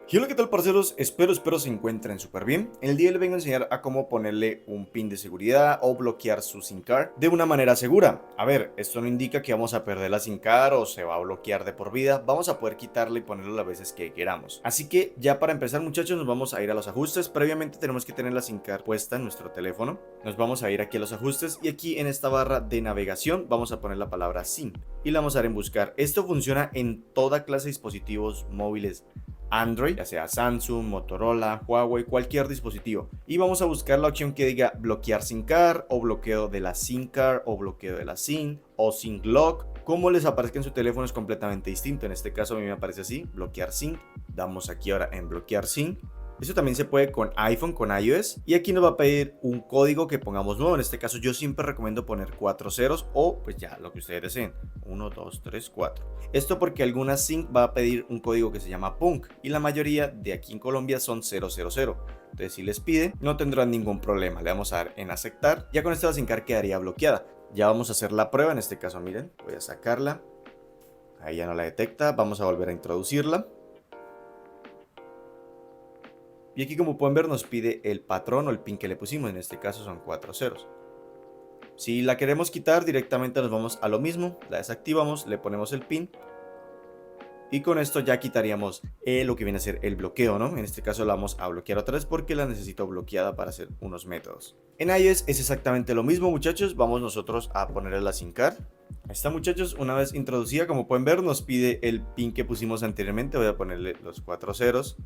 Hola, ¿qué tal, parceros? Espero se encuentren súper bien. En el día de hoy les vengo a enseñar a cómo ponerle un pin de seguridad o bloquear su SIM card de una manera segura. A ver, esto no indica que vamos a perder la SIM card o se va a bloquear de por vida. Vamos a poder quitarla y ponerlo las veces que queramos. Así que ya para empezar, muchachos, nos vamos a ir a los ajustes. Previamente tenemos que tener la SIM card puesta en nuestro teléfono. Nos vamos a ir aquí a los ajustes y aquí en esta barra de navegación vamos a poner la palabra SIM y la vamos a dar en buscar. Esto funciona en toda clase de dispositivos móviles Android, ya sea Samsung, Motorola, Huawei, cualquier dispositivo. Y vamos a buscar la opción que diga bloquear SIM card o bloqueo de la SIM card o bloqueo de la SIM o SIM lock. Como les aparezca en su teléfono es completamente distinto. En este caso a mí me aparece así, bloquear SIM. Damos aquí ahora en bloquear SIM. Eso también se puede con iPhone, con iOS. Y aquí nos va a pedir un código que pongamos nuevo. En este caso yo siempre recomiendo poner 4 ceros o pues ya lo que ustedes deseen. 1, 2, 3, 4. Esto porque algunas SIM va a pedir un código que se llama PUNC. Y la mayoría de aquí en Colombia son 000. Entonces si les pide no tendrán ningún problema. Le vamos a dar en aceptar. Ya con esto la SIM card quedaría bloqueada. Ya vamos a hacer la prueba. En este caso miren, voy a sacarla. Ahí ya no la detecta. Vamos a volver a introducirla. Y aquí, como pueden ver, nos pide el patrón o el pin que le pusimos. En este caso son 4 ceros. Si la queremos quitar, directamente nos vamos a lo mismo. La desactivamos, le ponemos el pin. Y con esto ya quitaríamos lo que viene a ser el bloqueo, ¿no? En este caso la vamos a bloquear otra vez porque la necesito bloqueada para hacer unos métodos. En iOS es exactamente lo mismo, muchachos. Vamos nosotros a ponerle la SIM card. Ahí está, muchachos, una vez introducida, como pueden ver, nos pide el pin que pusimos anteriormente. Voy a ponerle los 4 ceros.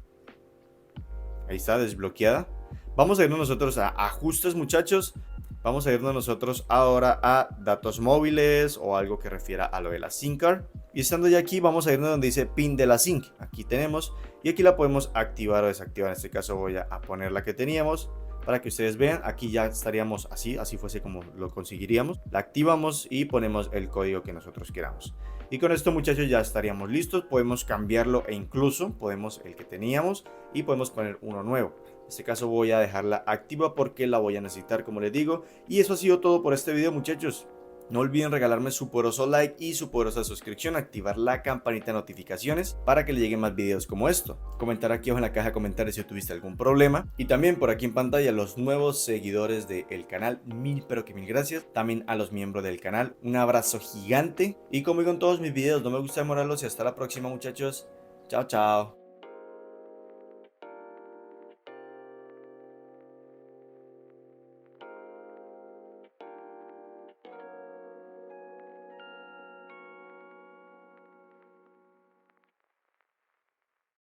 Ahí está, desbloqueada. Vamos a irnos nosotros a ajustes, muchachos. Vamos a irnos nosotros ahora a datos móviles o algo que refiera a lo de la SIM card. Y estando ya aquí, vamos a irnos donde dice pin de la SIM. Aquí tenemos y aquí la podemos activar o desactivar. En este caso voy a poner la que teníamos para que ustedes vean. Aquí ya estaríamos así fuese como lo conseguiríamos. La activamos y ponemos el código que nosotros queramos. Y con esto, muchachos, ya estaríamos listos. Podemos cambiarlo e incluso podemos el que teníamos y podemos poner uno nuevo. En este caso voy a dejarla activa porque la voy a necesitar, como les digo. Y eso ha sido todo por este video, muchachos. No olviden regalarme su poderoso like y su poderosa suscripción, activar la campanita de notificaciones para que le lleguen más videos como esto. Comentar aquí abajo en la caja de comentarios si tuviste algún problema. Y también por aquí en pantalla los nuevos seguidores del canal, mil pero que mil gracias. También a los miembros del canal, un abrazo gigante. Y como digo en todos mis videos, no me gusta demorarlos y hasta la próxima, muchachos. Chao, chao.